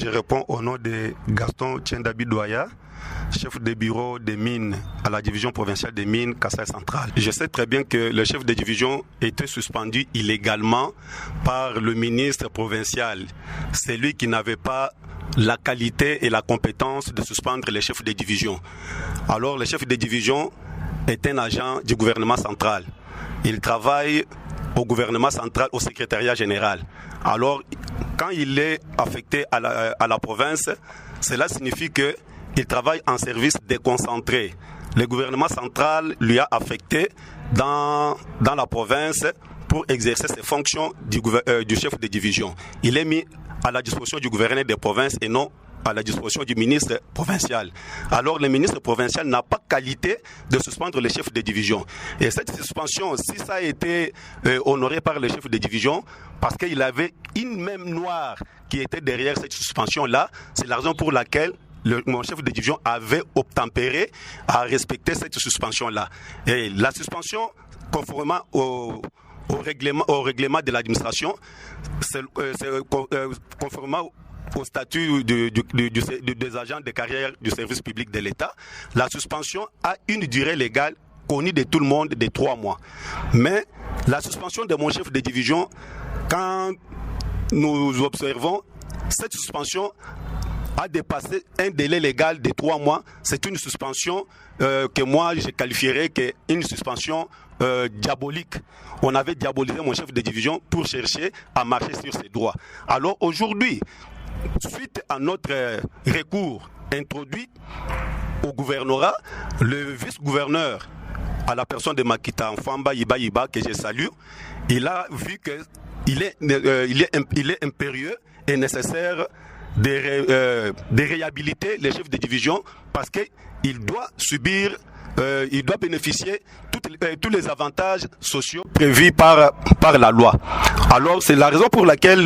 Je réponds au nom de Gaston Tchendabi Douaya, chef de bureau des mines à la division provinciale des mines Kasaï Central. Je sais très bien que le chef de division était suspendu illégalement par le ministre provincial. C'est lui qui n'avait pas la qualité et la compétence de suspendre les chefs de division. Alors le chef de division est un agent du gouvernement central. Il travaille au gouvernement central, au secrétariat général. Alors, quand il est affecté à la province, cela signifie qu'il travaille en service déconcentré. Le gouvernement central lui a affecté dans la province pour exercer ses fonctions du chef de division. Il est mis à la disposition du gouverneur des provinces et non à la disposition du ministre provincial. Alors le ministre provincial n'a pas qualité de suspendre les chefs de division. Et cette suspension, si ça a été honoré par le chef de division, parce qu'il avait une même noire qui était derrière cette suspension-là, c'est la raison pour laquelle mon chef de division avait obtempéré à respecter cette suspension-là. Et la suspension, conformément au règlement de l'administration, c'est conformément au statut des agents de carrière du service public de l'État, la suspension a une durée légale connue de tout le monde de 3 mois. Mais la suspension de mon chef de division, quand nous observons, cette suspension a dépassé un délai légal de 3 mois. C'est une suspension que moi je qualifierais qu'une suspension diabolique. On avait diabolisé mon chef de division pour chercher à marcher sur ses droits. Alors aujourd'hui, suite à notre recours introduit au gouvernorat, le vice-gouverneur, à la personne de Makita Mfamba Yiba, que je salue, il a vu qu'il est impérieux et nécessaire de réhabiliter les chefs de division parce qu'il doit il doit bénéficier tous les avantages sociaux prévus par la loi. Alors c'est la raison pour laquelle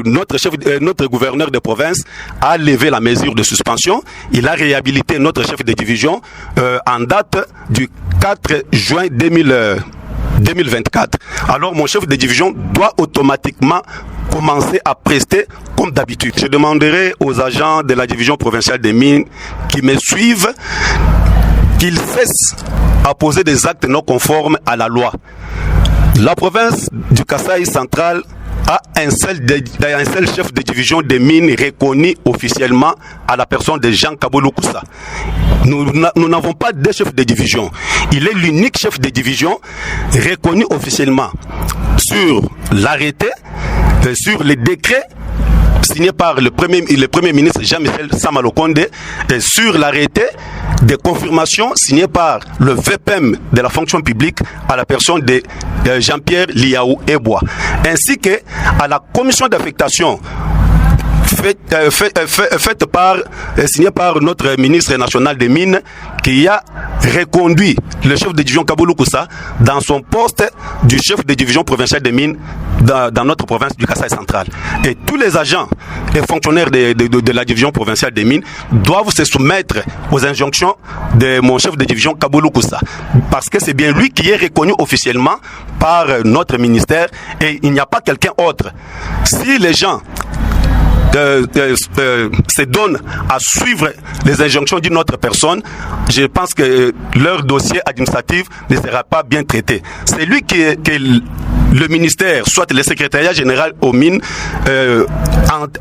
notre gouverneur de province a levé la mesure de suspension. Il a réhabilité notre chef de division en date du 4 juin 2024. Alors mon chef de division doit automatiquement commencer à prester comme d'habitude. Je demanderai aux agents de la division provinciale des mines qui me suivent qu'ils cessent à poser des actes non conformes à la loi. La province du Kasaï Central a un seul chef de division des mines reconnu officiellement à la personne de Jean Kabolou Koussa. Nous n'avons pas de chef de division. Il est l'unique chef de division reconnu officiellement sur l'arrêté, sur les décrets signé par le premier ministre Jean-Michel Sama-Lukonde et sur l'arrêté de confirmation signé par le VPM de la fonction publique à la personne de Jean-Pierre Liaou Ebois, ainsi que à la commission d'affectation signée par notre ministre national des Mines qui a reconduit le chef de division Kabolou Koussa dans son poste du chef de division provinciale des Mines dans notre province du Kasaï Central. Et tous les agents et fonctionnaires de la division provinciale des Mines doivent se soumettre aux injonctions de mon chef de division Kabolou Koussa parce que c'est bien lui qui est reconnu officiellement par notre ministère et il n'y a pas quelqu'un autre. Si les gens se donnent à suivre les injonctions d'une autre personne, je pense que leur dossier administratif ne sera pas bien traité. C'est lui que le ministère, soit le secrétariat général aux mines,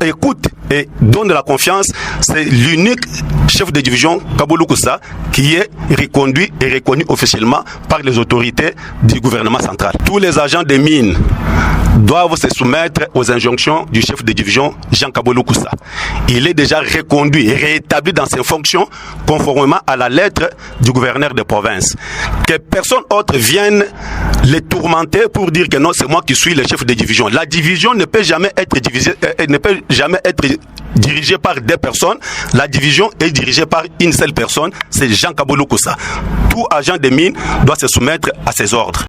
écoute et donne de la confiance. C'est l'unique chef de division Kabolou Koussa qui est reconduit et reconnu officiellement par les autorités du gouvernement central. Tous les agents des mines doivent se soumettre aux injonctions du chef de division Jean Kabolou Koussa. Il est déjà reconduit et rétabli dans ses fonctions conformément à la lettre du gouverneur de province. Que personne autre vienne les tourmenter pour dire que non, c'est moi qui suis le chef de division. La division ne peut jamais être dirigée par deux personnes. La division est dirigée par une seule personne, c'est Jean Kabolou Koussa. Tout agent de mine doit se soumettre à ses ordres.